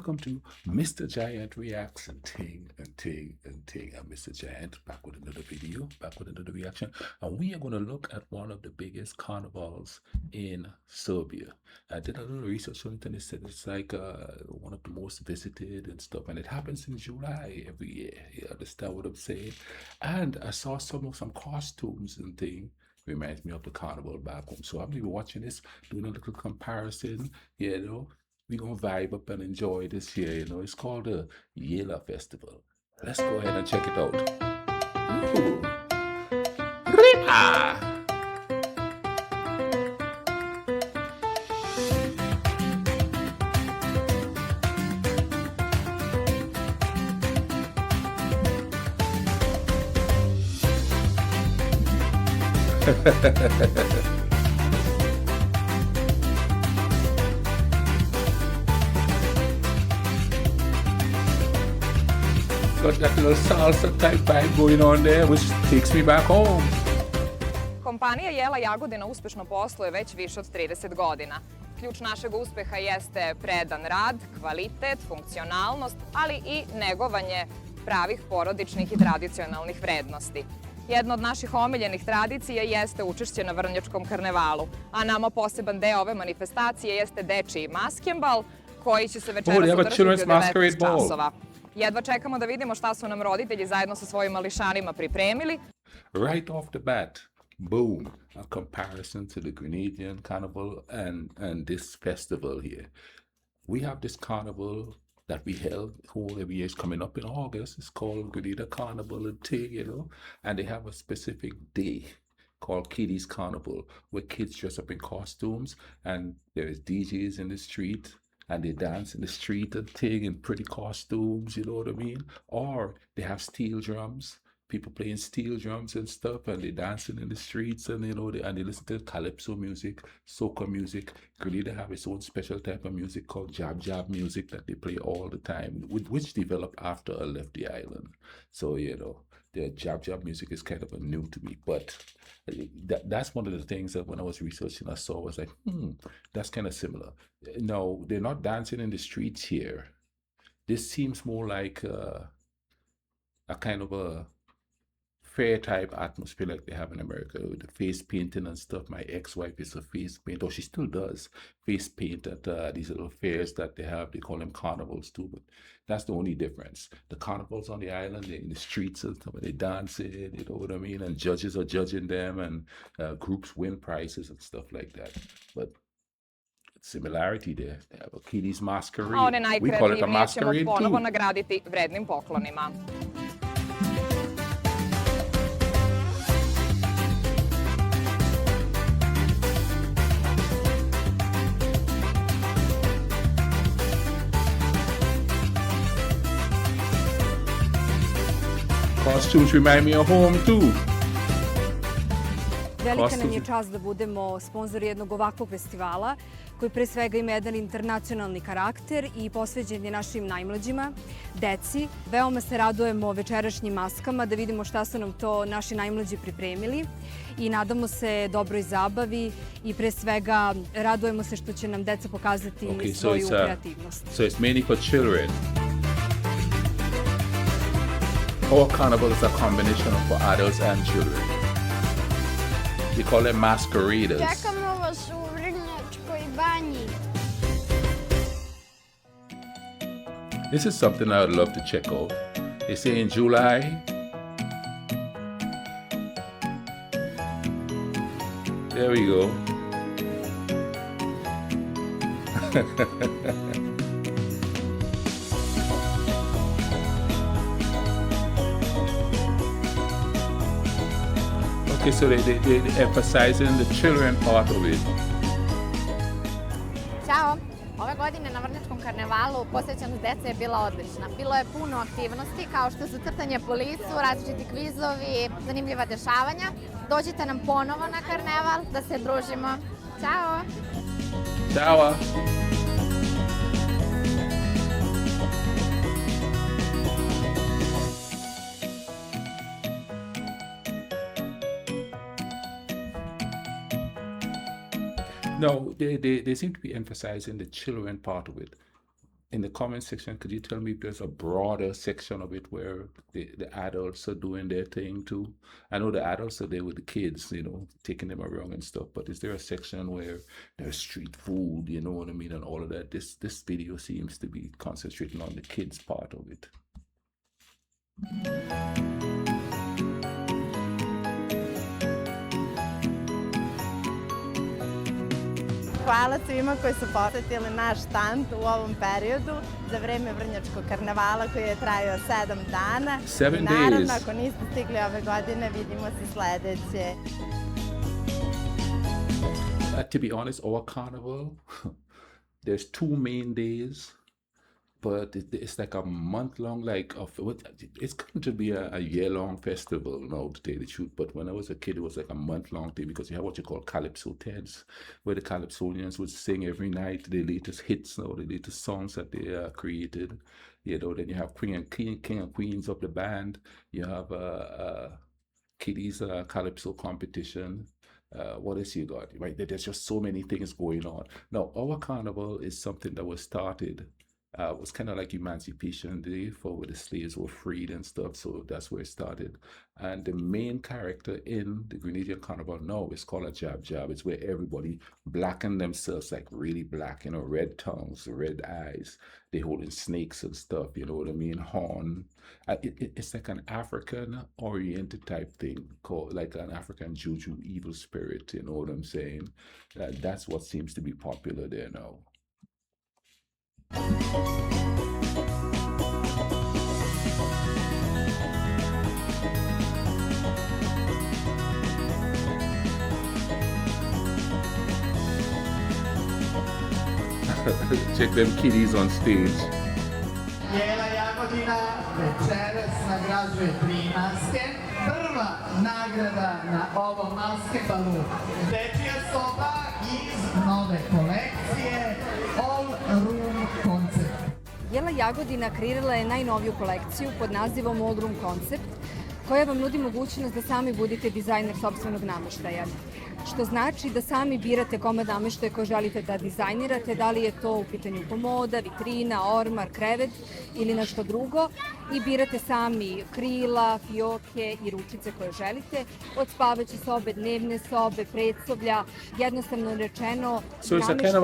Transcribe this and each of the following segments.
Welcome to Mr. Giant Reacts and Ting and Ting and Ting. I'm Mr. Giant, back with another video, back with another reaction. And we are going to look at one of the biggest carnivals in Serbia. I did a little research on it and it said it's like one of the most visited and stuff. And it happens in July every year. You understand what I'm saying? And I saw some costumes and things. Reminds me of the carnival back home. So I'm going to be watching this, doing a little comparison, we're going to vibe up and enjoy this here, It's called the JELA Festival. Let's go ahead and check it out. Ooh. Rima! Got that little salsa type vibe going on there, which takes me back home. Kompanija JELA Jagodina uspešno posluje već više od 30 godina. Ključ našeg uspeha jeste predan rad, kvalitet, funkcionalnost, ali i negovanje pravih porodičnih i tradicionalnih vrednosti. Jedna od naših omiljenih tradicija jeste učešće na Vrnjačkom karnevalu, a nama poseban deo ove manifestacije jeste dečiji maskembal, koji će se večeras održati u 19 časova. Jedva čekamo da vidimo šta su nam roditelji zajedno sa svojim mališanima pripremili. Right off the bat, boom, a comparison to the Grenadian carnival and this festival here. We have this carnival that we held whole every year is coming up in August. It's called Grenada Carnival and Tea, and they have a specific day called Kiddies Carnival, where kids dress up in costumes and there is DJs in the street and they dance in the street and thing in pretty costumes, you know what I mean? Or they have steel drums, people playing steel drums and stuff, and they dancing in the streets, and they listen to calypso music, soca music. Grenada have its own special type of music called jab music that they play all the time, which developed after I left the island. So the jab music is kind of new to me, but that's one of the things that when I was researching, I saw was like, that's kind of similar. No, they're not dancing in the streets here. This seems more like a kind of a fair type atmosphere like they have in America with the face painting and stuff. My ex-wife is a face painter, or she still does face paint at these little fairs that they have. They call them carnivals too, but that's the only difference. The carnivals on the island, they're in the streets and stuff, and they dancing, you know what I mean? And judges are judging them, and groups win prizes and stuff like that. But similarity there. They have a kiddies masquerade. We call it a masquerade ćemo ponovo nagraditi vrednim poklonima. Costumes remind me of home too. Velika nam je čast da budemo sponzori jednog ovakvog festivala koji pre svega ima jedan internacionalni karakter i posvećen je našim najmlađima, deci. Veoma se radujemo večerašnjim maskama da vidimo šta su nam to naši najmlađi pripremili i nadamo se dobroj zabavi i pre svega radujemo se što će nam deca pokazati svoju kreativnost. So it's mainly for children. Our carnival is a combination for adults and children. We call them masqueraders. Čekamo vas u Vrnjačkoj banji. This is something I would love to check out. They say in July. There we go. Okay, so they emphasizing the children part of it. Ćao! Ove godine na Vrnjačkom karnevalu posvećenost dece je bila odlična. Bilo je puno aktivnosti kao što su crtanje po licu, različiti kvizovi, zanimljiva dešavanja. Dođite nam ponovo na karneval da se družimo. Ćao! Ćao! No, they seem to be emphasizing the children part of it. in the comment section, could you tell me if there's a broader section of it where the adults are doing their thing too? I know the adults are there with the kids, taking them around and stuff, but is there a section where there's street food, you know what I mean, and all of that? This video seems to be concentrating on the kids part of it. Hvala svima koji su posetili naš štand u ovom periodu za vreme Vrnjačkog karnevala koji je trajao 7 dana. 7 days. Naravno, ako niste stigli ove godine, vidimo se sledeće. To be honest, our carnival, there's 2 main days, but it's like a month-long, it's going to be a year-long festival now, to tell the truth. But when I was a kid, it was like a month-long thing because you have what you call calypso tents, where the calypsonians would sing every night the latest hits, the latest songs that they created. Then you have king and queens of the band. You have kiddies calypso competition. What else you got? Right, there's just so many things going on. Now, our carnival is something that was started. It was kind of like Emancipation Day where the slaves were freed and stuff, so that's where it started. And the main character in the Grenadian Carnival now is called a jab jab. It's where everybody blacken themselves, like really black, red tongues, red eyes. They holding snakes and stuff, you know what I mean, horn. It's like an African-oriented type thing, called like an African juju, evil spirit, you know what I'm saying? That's what seems to be popular there now. Check them kiddies on stage. JELA Jagodina večeras nagrađuje 3 maske. Prva nagrada na ovom maskebalu dečija soba iz nove kolekcije All Room Concept. JELA Jagodina kreirala je najnoviju kolekciju pod nazivom All Room Concept, koja vam nudi mogućnost da sami budete dizajner sopstvenog nameštaja. Što znači da sami birate komad nameštaja koji želite da dizajnirate, da li je to u pitanju komoda, vitrina, ormar, krevet ili nešto drugo, i birate sami krila, fioke i ručice koje želite, od spavaće sobe, dnevne sobe, predsoblja, jednostavno rečeno nameštaja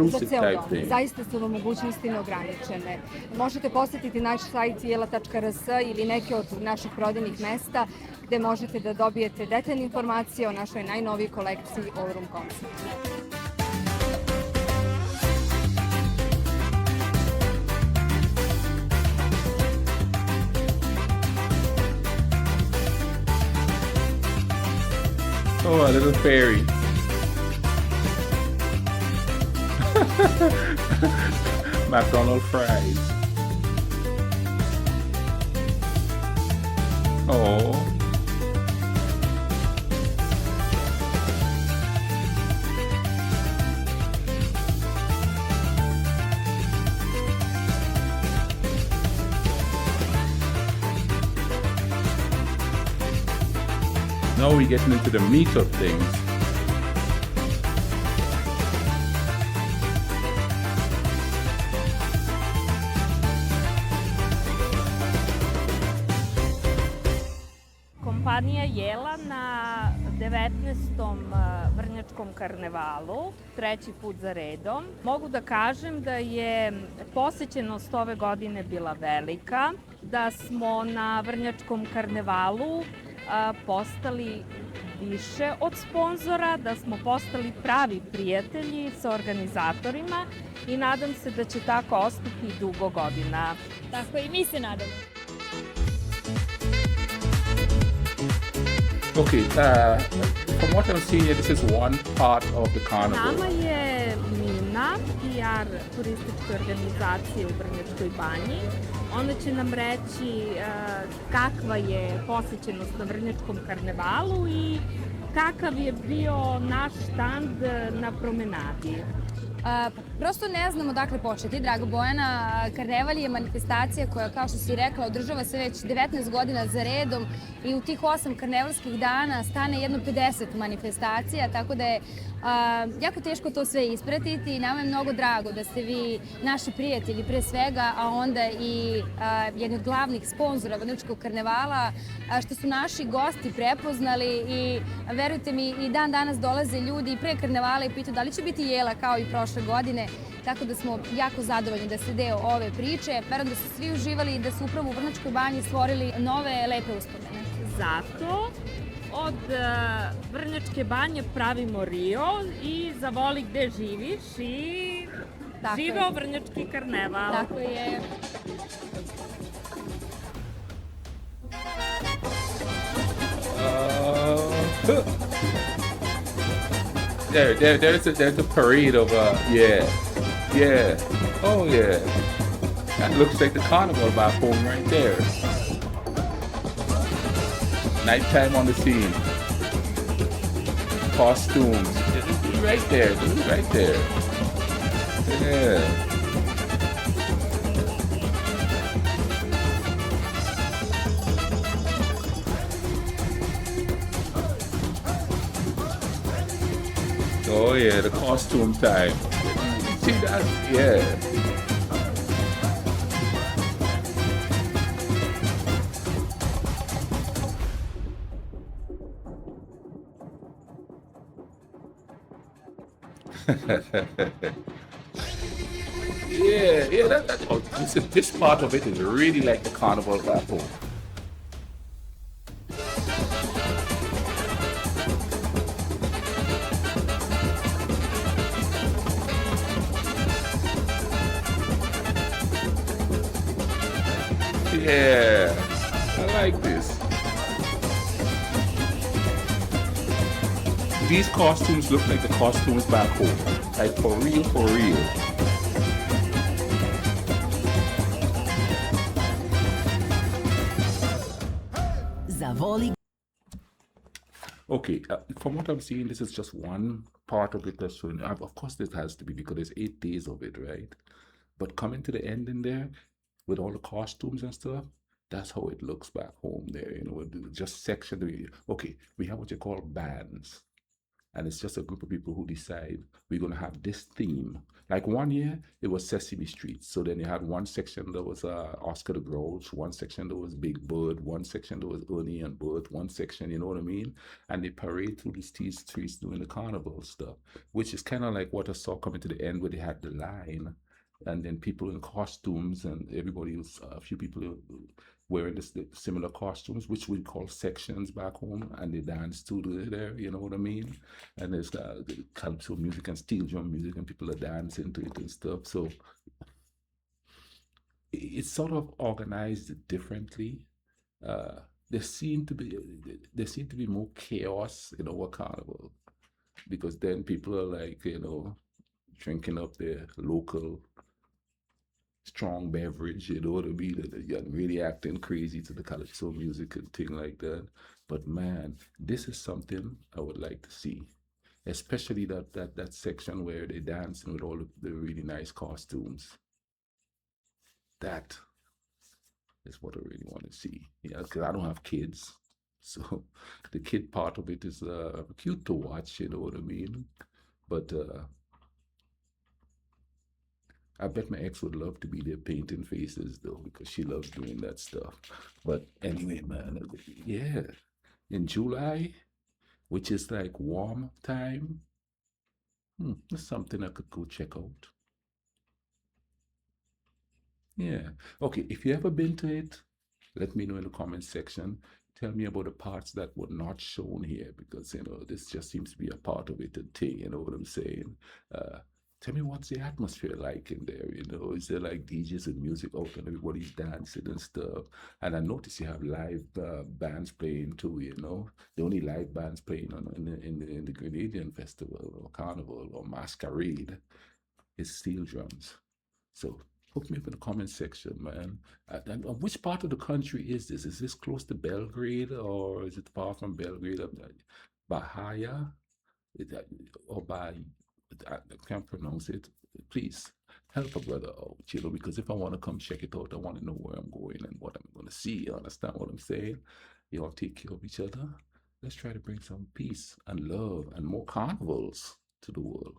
za ceo dom. Zaista su vam mogućnosti neograničene. Možete posetiti naš sajt jela.rs ili neke od naših prodajnih mesta gde možete da dobijete detaljne informacije o našoj najnovijoj kolekciji All Room Concept. Oh, a little fairy. McDonald's fries. Oh. Now we're getting into the meat of things. Kompanija JELA na 19. Vrnjačkom karnevalu, 3. put za redom. Mogu da kažem da je posećenost ove godine bila velika, da smo na Vrnjačkom karnevalu postali više od sponzora, da smo postali pravi prijatelji sa organizatorima i nadam se da će tako ostati dugo godina. Tako i mi se nadamo. Okay, from what I'm seeing here, this is one part of the carnival. Nama je Mina, PR turističke organizacije u Vrnjačkoj banji. Ona će nam reći kakva je posećenost na Vrnjačkom karnevalu i kakav je bio naš štand na promenadi. Prosto ne znamo dakle početi, drago Bojana. Karneval je manifestacija koja, kao što si rekla, održava se već 19 godina za redom i u tih 8 karnevalskih dana stane jedno 50 manifestacija, tako da je jako teško to sve ispratiti i nama je mnogo drago da ste vi naši prijatelji pre svega, a onda i jedni od glavnih sponzora Vrnjačkog karnevala, što su naši gosti prepoznali i verujte mi i dan danas dolaze ljudi i pre karnevala i pitaju da li će biti jela kao i prošle godine, tako da smo jako zadovoljni da ste deo ove priče. Verujem da su svi uživali i da su upravo u Vrnjačkoj banji stvorili nove lepe uspomene. Zato od Vrnjačke banje pravimo Rio i zavoli gde živiš i živeo Vrnjački karneval. Tako je. There's a parade of yeah. Oh yeah. That looks like the carnival back home right there. Nighttime on the scene. Costumes. Right there, dude, right there. Yeah. Oh yeah, the costume time. See that? Yeah. Yeah. Oh, this part of it is really like the carnival back home. Yeah, I like this. These costumes look like the costumes back home. Like for real, for real. Zavoli. Okay, from what I'm seeing, this is just one part of it that's showing. Of course, this has to be because there's 8 days of it, right? But coming to the end in there, with all the costumes and stuff, that's how it looks back home there, you know, just section. Okay, we have what you call bands. And it's just a group of people who decide we're going to have this theme. Like one year, it was Sesame Street. So then you had one section that was Oscar the Grouch, one section that was Big Bird, one section that was Ernie and Bert, one section, you know what I mean? And they parade through these streets doing the carnival stuff, which is kind of like what I saw coming to the end where they had the line. And then people in costumes, and everybody was a few people wearing the similar costumes, which we call sections back home, and they dance to there, you know what I mean? And there's the calypso music and steel drum music, and people are dancing to it and stuff. So it's sort of organized differently. There seem to be more chaos in our carnival, because then people are like, you know, drinking up their local strong beverage, you know what I mean? And really acting crazy to the calypso music and thing like that. But man, this is something I would like to see, especially that section where they dancing with all the really nice costumes. That is what I really want to see. Yeah, because I don't have kids, so the kid part of it is cute to watch, you know what I mean? But I bet my ex would love to be there painting faces though, because she loves doing that stuff. But anyway, man, yeah, in July, which is like warm time, that's something I could go check out. Yeah. Okay, if you ever been to it, let me know in the comment section. Tell me about the parts that were not shown here, because, you know, this just seems to be a part of it, a thing, you know what I'm saying? Tell me what's the atmosphere like in there, you know? Is there like DJs and music out and everybody's dancing and stuff? And I notice you have live bands playing too, you know? The only live bands playing in the Grenadian festival or carnival or masquerade is steel drums. So hook me up in the comment section, man. And which part of the country is this? Is this close to Belgrade, or is it far from Belgrade? Bahia? Or by I can't pronounce it. Please help a brother out, you know, because if I want to come check it out, I want to know where I'm going and what I'm going to see. You understand what I'm saying? You all take care of each other. Let's try to bring some peace and love and more carnivals to the world.